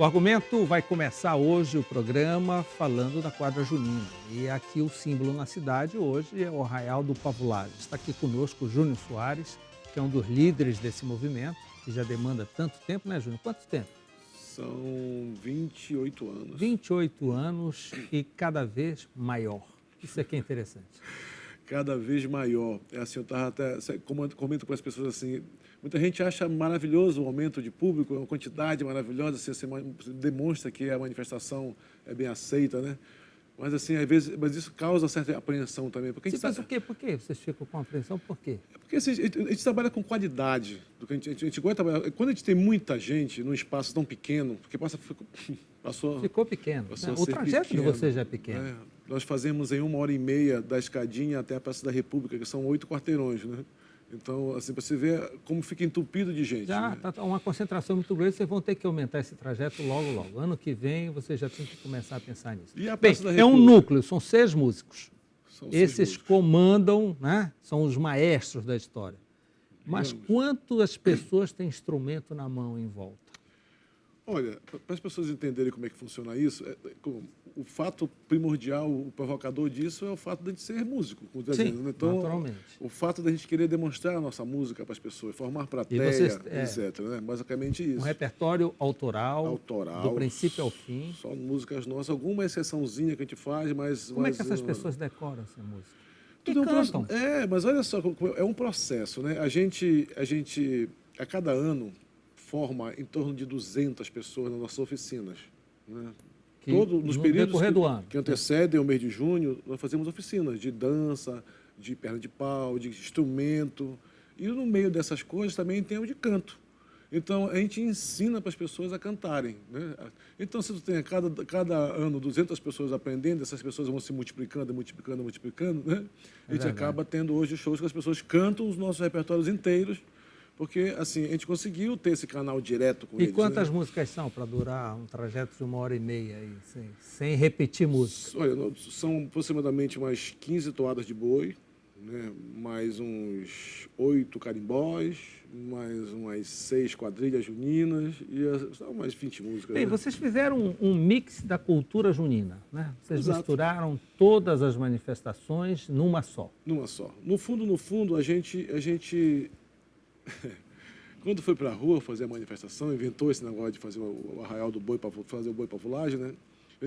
O Argumento vai começar hoje o programa falando da quadra junina. E aqui o símbolo na cidade hoje é o Arraial do Pavulagem. Está aqui conosco o Júnior Soares, que é um dos líderes desse movimento, que já demanda tanto tempo, né, Júnior? Quanto tempo? São 28 anos. 28 anos e cada vez maior. Isso aqui é interessante. Cada vez maior. É assim, eu estava até comento com as pessoas assim, muita gente acha maravilhoso o aumento de público, uma quantidade maravilhosa, assim, você demonstra que a manifestação é bem aceita, né? Mas assim, às vezes, mas isso causa certa apreensão também. Porque a gente Mas por quê? Vocês ficam com apreensão? Por quê? Porque assim, a gente trabalha com qualidade. Do que a gente gosta de trabalhar. Quando a gente tem muita gente num espaço tão pequeno, porque Ficou pequeno. Passou O trajeto pequeno, de vocês já é pequeno. Né? Nós fazemos em 1h30 da Escadinha até a Praça da República, que são 8 quarteirões, né? Então, assim, para você ver como fica entupido de gente. Já né? tá uma concentração muito grande, vocês vão ter que aumentar esse trajeto logo. Ano que vem, vocês já tem que começar a pensar nisso. E a Bem, Praça da é um República? núcleo, são 6 músicos. Esses músicos. comandam, né? São os maestros da história. Mas quantas pessoas têm instrumento na mão em volta? Olha, para as pessoas entenderem como é que funciona isso, o fato primordial, o provocador disso é o fato de a gente ser músico. Sim, né? Então, naturalmente. o fato de a gente querer demonstrar a nossa música para as pessoas, formar plateia, etc. Né? Basicamente isso. Um repertório autoral, do princípio ao fim. Só músicas nossas, alguma exceçãozinha que a gente faz, mas... Como é que essas pessoas decoram essa música? Tudo mas olha só, é um processo, né? A gente, a cada ano, forma em torno de 200 pessoas nas nossas oficinas. Né? Nos períodos que antecedem o mês de junho, nós fazemos oficinas de dança, de perna de pau, de instrumento. E no meio dessas coisas também tem o de canto. Então, a gente ensina para as pessoas a cantarem. Né? Então, se tu tem a cada ano 200 pessoas aprendendo, essas pessoas vão se multiplicando, né? A gente acaba tendo hoje shows que as pessoas cantam os nossos repertórios inteiros, porque assim, a gente conseguiu ter esse canal direto com eles. E quantas músicas são para durar um trajeto de 1h30 aí, sem repetir música? Olha, são aproximadamente umas 15 toadas de boi, né? Mais uns 8 carimbós, mais umas 6 quadrilhas juninas e só umas 20 músicas. Bem, né? Vocês fizeram um mix da cultura junina, né? Vocês Exato. misturaram todas as manifestações numa só. Numa só. No fundo, a gente quando foi para a rua fazer a manifestação, inventou esse negócio de fazer o arraial do boi para fazer o boi pavulagem, né?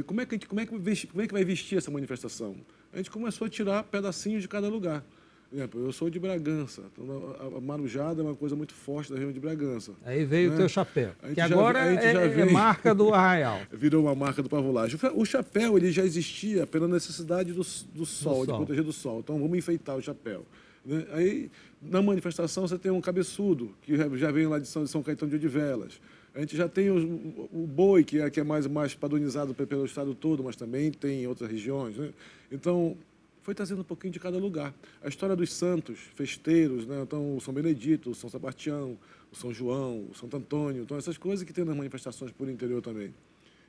Como é que vai vestir essa manifestação? A gente começou a tirar pedacinhos de cada lugar. Por exemplo, eu sou de Bragança, então a marujada é uma coisa muito forte da região de Bragança. Aí veio o teu chapéu, que já agora é marca do arraial. Virou uma marca do pavulagem. O chapéu ele já existia pela necessidade do sol, de proteger do sol. Então vamos enfeitar o chapéu. Né? Aí, na manifestação, você tem um cabeçudo, que já vem lá de São Caetano de Odivelas. A gente já tem o boi, que é mais padronizado pelo estado todo, mas também tem em outras regiões. Né? Então, foi trazendo um pouquinho de cada lugar. A história dos santos, festeiros, né? Então, o São Benedito, o São Sebastião, o São João, o Santo Antônio, então essas coisas que tem nas manifestações por interior também.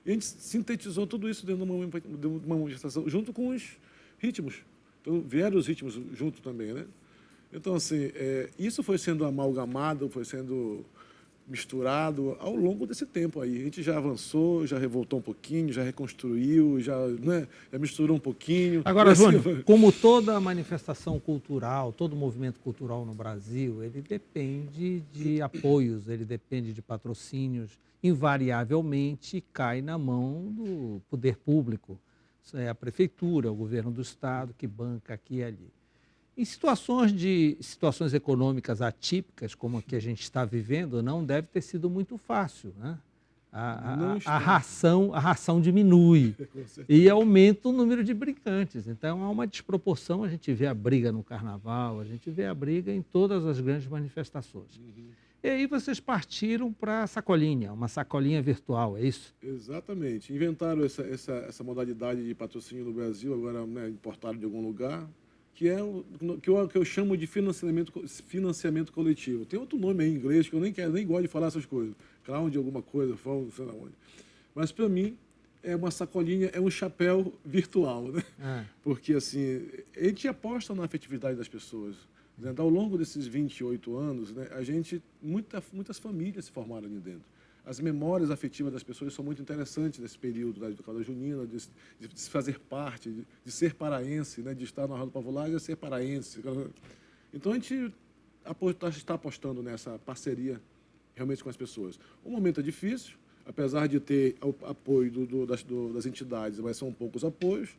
E a gente sintetizou tudo isso dentro de uma manifestação, junto com os ritmos. Então, vieram os ritmos junto também, né? Então, assim, isso foi sendo amalgamado, foi sendo misturado ao longo desse tempo aí. A gente já avançou, já revoltou um pouquinho, já reconstruiu, já misturou um pouquinho. Agora, Júnior, como toda manifestação cultural, todo movimento cultural no Brasil, ele depende de apoios, ele depende de patrocínios, invariavelmente cai na mão do poder público. Isso é a prefeitura, o governo do estado que banca aqui e ali. Em situações econômicas atípicas, como a que a gente está vivendo, não deve ter sido muito fácil, né? A ração diminui e aumenta o número de brincantes. Então, há uma desproporção. A gente vê a briga no carnaval, a gente vê a briga em todas as grandes manifestações. E aí vocês partiram para a sacolinha, uma sacolinha virtual, é isso? Exatamente. Inventaram essa modalidade de patrocínio no Brasil, agora, né, importaram de algum lugar, que é o que eu chamo de financiamento coletivo. Tem outro nome aí em inglês que eu nem gosto de falar essas coisas. Crowd alguma coisa, não sei lá onde. Mas, para mim, é uma sacolinha, é um chapéu virtual, né? Porque, assim, a gente aposta na afetividade das pessoas. Né? Ao longo desses 28 anos, né, muitas famílias se formaram ali dentro. as memórias afetivas das pessoas são muito interessantes nesse período do Calda Junina, de se fazer parte, de ser paraense, né? De estar na Arraial do Pavulagem e ser paraense. Então, a gente está apostando nessa parceria realmente com as pessoas. O momento é difícil, apesar de ter o apoio das entidades, mas são poucos apoios.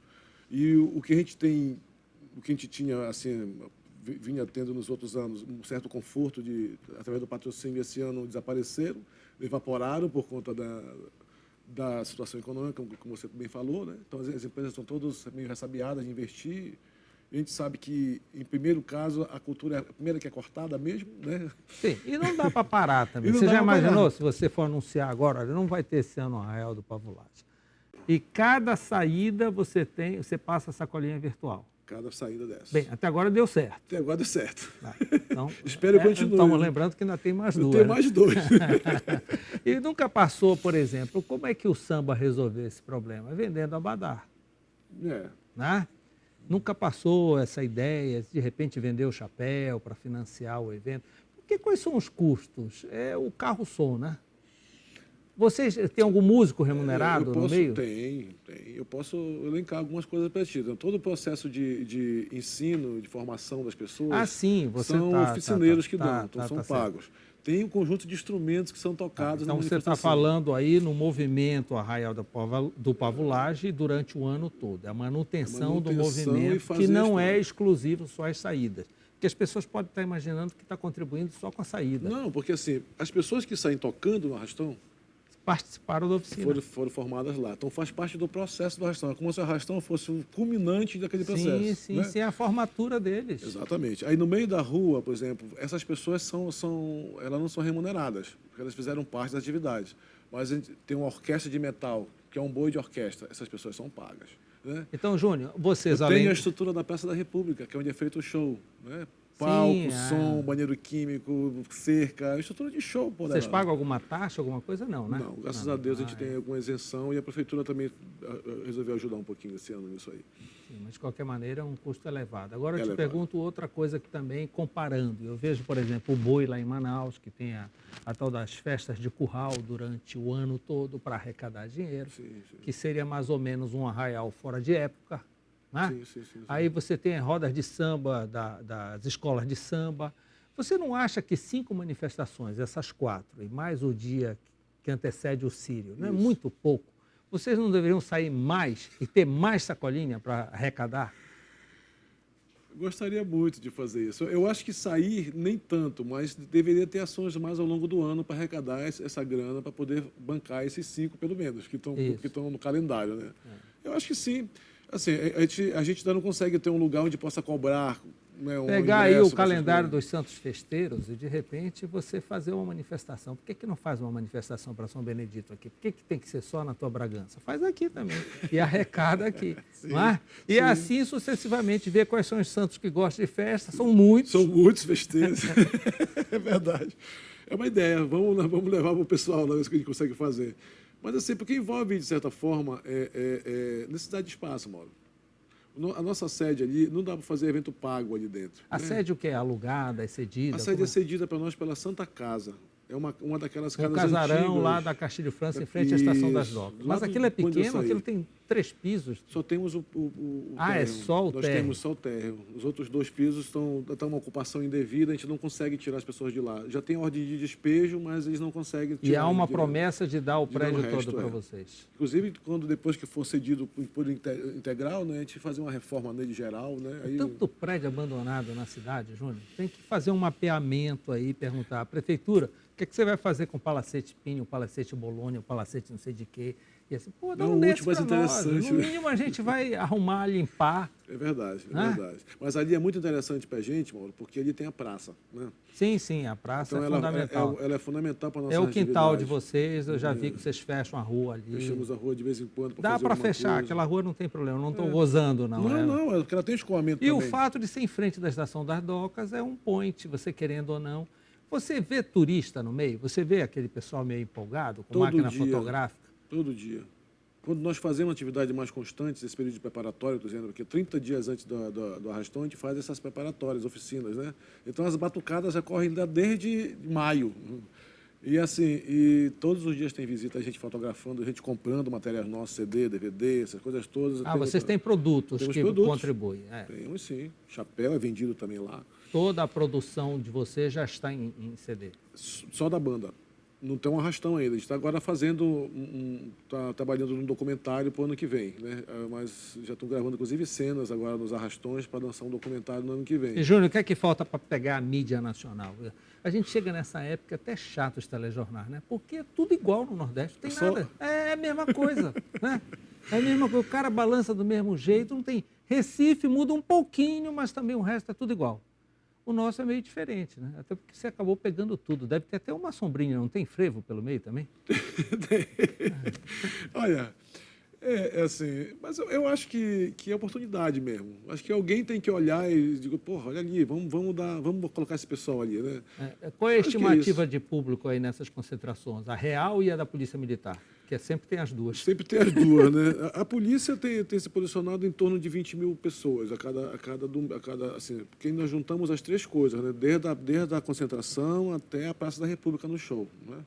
E o que a gente tinha, assim, vinha tendo nos outros anos, um certo conforto através do patrocínio, esse ano desapareceram, evaporaram por conta da situação econômica, como você bem falou, né? Então, as empresas estão todas meio ressabiadas de investir. A gente sabe que, em primeiro caso, a cultura é a primeira que é cortada mesmo, né? Sim, e não dá para parar também. Você já imaginou, se você for anunciar agora, olha, não vai ter esse ano o Arraial do Pavulagem. E cada saída você passa a sacolinha virtual. Cada saída dessa. Bem, até agora deu certo. Até agora deu certo. Então, espero que continue. Estamos lembrando que ainda tem mais duas. Tem mais dois. E nunca passou, por exemplo, como é que o samba resolveu esse problema? Vendendo abadá. Né? Nunca passou essa ideia de repente vender o chapéu para financiar o evento? Porque quais são os custos? É o carro-som, né? Vocês têm algum músico remunerado no meio? Tem. Eu posso elencar algumas coisas para ti. Então, todo o processo de ensino, de formação das pessoas, sim, são oficineiros que dão, então são pagos. Certo. Tem um conjunto de instrumentos que são tocados na manifestação. Então, você está falando aí no movimento Arraial do Pavulagem durante o ano todo. É a manutenção do movimento, que não é exclusivo só às saídas. Porque as pessoas podem estar imaginando que está contribuindo só com a saída. Não, porque assim, as pessoas que saem tocando no arrastão participaram da oficina. Foram formadas lá. Então, faz parte do processo do arrastão. É como se o arrastão fosse o culminante daquele processo. Sim, é a formatura deles. Exatamente. Aí, no meio da rua, por exemplo, essas pessoas elas não são remuneradas, porque elas fizeram parte das atividades. Mas a gente tem uma orquestra de metal, que é um boi de orquestra. Essas pessoas são pagas. Né? Então, Júnior, vocês Tem a estrutura da Praça da República, que é onde é feito o show, né? Palco, som, banheiro químico, cerca, estrutura de show. Vocês pagam alguma taxa, alguma coisa? Não, né? Não, graças a Deus a gente tem alguma isenção e a Prefeitura também resolveu ajudar um pouquinho esse ano nisso aí. Sim, mas de qualquer maneira é um custo elevado. Agora eu te pergunto outra coisa que também, comparando, eu vejo, por exemplo, o Boi lá em Manaus, que tem a tal das festas de curral durante o ano todo para arrecadar dinheiro, que seria mais ou menos um arraial fora de época. Né? Sim. Aí você tem rodas de samba das escolas de samba. Você não acha que 5 manifestações, essas 4, e mais o dia que antecede o Sírio, não é muito pouco? Vocês não deveriam sair mais e ter mais sacolinha para arrecadar? Gostaria muito de fazer isso. Eu acho que sair nem tanto, mas deveria ter ações mais ao longo do ano para arrecadar essa grana, para poder bancar esses 5, pelo menos, que estão no calendário. Né? Eu acho que sim. Assim, a gente ainda não consegue ter um lugar onde possa cobrar, né, pegar aí o calendário dos santos festeiros e, de repente, você fazer uma manifestação. Por que não faz uma manifestação para São Benedito aqui? Por que tem que ser só na tua Bragança? Faz aqui também. E arrecada aqui. Sim, não é? E assim, sucessivamente, ver quais são os santos que gostam de festa. São muitos. São muitos festeiros. É verdade. É uma ideia. Vamos levar para o pessoal lá, ver o que a gente consegue fazer. Mas assim, porque envolve, de certa forma, necessidade de espaço, Mauro. A nossa sede ali, não dá para fazer evento pago ali dentro. A sede o que é? Alugada, é cedida? A sede é cedida para nós pela Santa Casa. É uma daquelas casas casarão antigas, lá da Castilho França, em frente à Estação das Docas. Mas aquilo é pequeno, aquilo tem 3 pisos. Só temos o térreo. É só o térreo. Nós temos só o térreo. Os outros 2 pisos estão uma ocupação indevida, a gente não consegue tirar as pessoas de lá. Já tem ordem de despejo, mas eles não conseguem tirar. E há uma promessa de dar o prédio todo para vocês. Inclusive, depois que for cedido por integral, né, a gente fazer uma reforma nele geral. Né, aí... Tanto prédio abandonado na cidade, Júnior, tem que fazer um mapeamento aí, perguntar à prefeitura, o que você vai fazer com o Palacete Pinho, o Palacete Bolônia, o Palacete não sei de quê. E assim, pô, dá um desses para nós. No mínimo a gente vai arrumar, limpar. É verdade. Mas ali é muito interessante para a gente, Mauro, porque ali tem a praça. Né? Sim, a praça é fundamental. Ela é fundamental para a nossa É o quintal de vocês, eu já vi que vocês fecham a rua ali. Fechamos a rua de vez em quando. Dá para fechar, coisa. Aquela rua não tem problema, não estou gozando, não. Não, é porque ela tem escoamento também. E o fato de ser em frente da Estação das Docas é um point, você querendo ou não. Você vê turista no meio? Você vê aquele pessoal meio empolgado, com máquina fotográfica? Todo dia. Quando nós fazemos atividade mais constante, esse período de preparatório, estou dizendo, porque 30 dias antes do arrastão, a gente faz essas preparatórias, oficinas, né? Então, as batucadas ocorrem desde maio. E assim, e todos os dias tem visita, a gente fotografando, a gente comprando materiais nossos, CD, DVD, essas coisas todas. Vocês têm produtos Temos que produtos. contribuem. Temos sim. Chapéu é vendido também lá. Toda a produção de vocês já está em CD? Só da banda. Não tem um arrastão ainda. A gente está agora fazendo, está trabalhando num documentário para o ano que vem, né? Mas já estou gravando, inclusive, cenas agora nos arrastões para lançar um documentário no ano que vem. E, Júnior, o que é que falta para pegar a mídia nacional? A gente chega nessa época até chato os telejornais, né? Porque é tudo igual no Nordeste, não tem nada. É a mesma coisa, né? É a mesma coisa. O cara balança do mesmo jeito, não tem... Recife muda um pouquinho, mas também o resto é tudo igual. O nosso é meio diferente, né? Até porque você acabou pegando tudo. Deve ter até uma sombrinha, não tem frevo pelo meio também? Olha, assim, mas eu acho que é oportunidade mesmo. Acho que alguém tem que olhar e dizer, porra, olha ali, vamos colocar esse pessoal ali, né? Qual é a estimativa de público aí nessas concentrações? A real e a da Polícia Militar? Que sempre tem as duas. Sempre tem as duas, né? A polícia tem se posicionado em torno de 20 mil pessoas a cada assim, porque nós juntamos as três coisas, né? Desde a concentração até a Praça da República no show, né?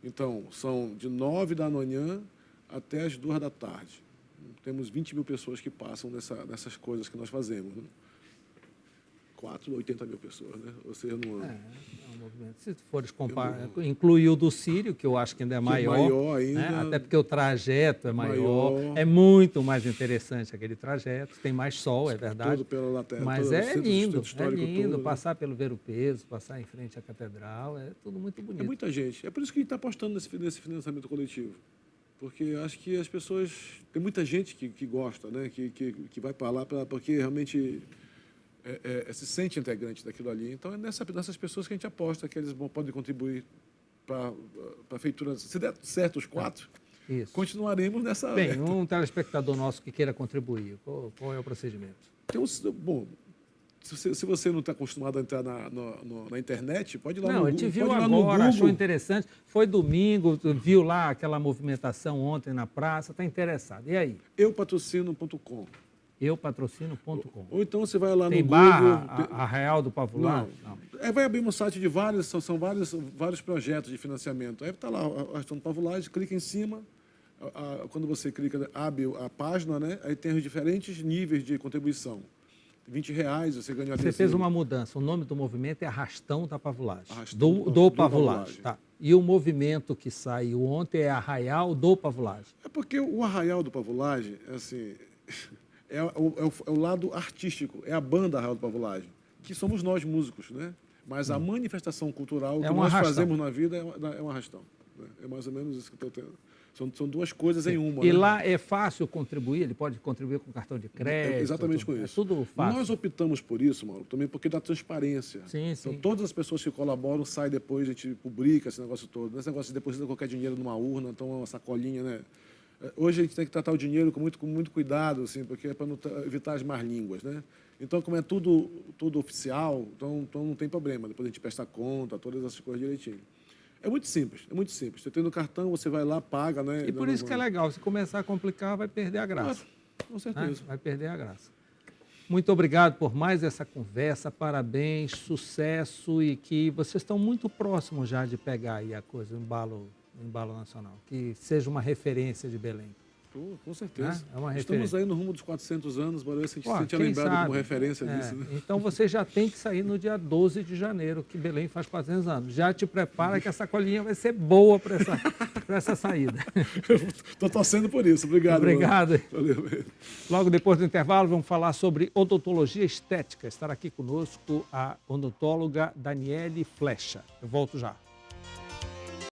Então, são de 9 da manhã até as 2 da tarde. Temos 20 mil pessoas que passam nessas coisas que nós fazemos, né? 80 mil pessoas, né? Ou seja, no ano. É um movimento. Se fores comparar, incluir o do Sírio, que eu acho que ainda é maior. É maior ainda. Né? Até porque o trajeto é maior. É muito mais interessante aquele trajeto. Tem mais sol, é verdade. Todo pela lateral. Mas é lindo, todo, passar pelo Ver o Peso, passar em frente à catedral, é tudo muito bonito. É muita gente. É por isso que a gente está apostando nesse financiamento coletivo. Porque acho que as pessoas... Tem muita gente que gosta, né? Que vai para lá porque realmente... se sente integrante daquilo ali. Então, é nessas pessoas que a gente aposta que eles podem contribuir para a feitura. Se der certo os 4, continuaremos nessa... Bem, um telespectador nosso que queira contribuir, qual é o procedimento? Bom, se você não está acostumado a entrar na internet, pode ir lá no Google. Não, a gente viu agora, achou interessante. Foi domingo, viu lá aquela movimentação ontem na praça, está interessado. E aí? eupatrocino.com. eupatrocino.com. Ou então você vai lá no Tem Google... barra, a Real do Pavular? Não. Vai abrir um site de são vários projetos de financiamento. Aí está lá a Arrastão do Pavulagem, clica em cima, quando você clica, abre a página, né? Aí tem os diferentes níveis de contribuição. R$20, você ganha... Você fez uma mudança, o nome do movimento é Arrastão da Pavulagem. Do Pavulagem, tá. E o movimento que saiu ontem é Arraial do Pavulagem. É porque o Arraial do Pavulagem, assim... É o lado artístico, é a banda Arraial do Pavulagem, que somos nós músicos, né? Mas a manifestação cultural que nós fazemos na vida é um arrastão. Né? É mais ou menos isso que eu estou tendo. São duas coisas em uma. E lá é fácil contribuir? Ele pode contribuir com cartão de crédito? Exatamente com isso. É tudo fácil. Nós optamos por isso, Mauro, também porque dá transparência. Sim. Então, todas as pessoas que colaboram saem depois, a gente publica esse negócio todo. Esse negócio de depositar qualquer dinheiro numa urna, então é uma sacolinha, né? Hoje a gente tem que tratar o dinheiro com muito cuidado, assim, porque é para evitar as más línguas, né? Então, como é tudo oficial, então não tem problema. Depois a gente presta conta, todas essas coisas direitinho. É muito simples, é muito simples. Você tem no cartão, você vai lá, paga, né? E por isso que é legal. Se começar a complicar, vai perder a graça. Com certeza. Vai perder a graça. Muito obrigado por mais essa conversa, parabéns, sucesso e que vocês estão muito próximos já de pegar aí a coisa, o embalo nacional, que seja uma referência de Belém. Com certeza. É uma Estamos aí no rumo dos 400 anos, Barulho, se a gente tinha lembrado como referência disso. Né? Então você já tem que sair no dia 12 de janeiro, que Belém faz 400 anos. Já te prepara que essa colinha vai ser boa para essa saída. Estou torcendo por isso. Obrigado. Obrigado. Valeu. Logo depois do intervalo, vamos falar sobre odontologia estética. Estará aqui conosco a odontóloga Daniele Flecha. Eu volto já.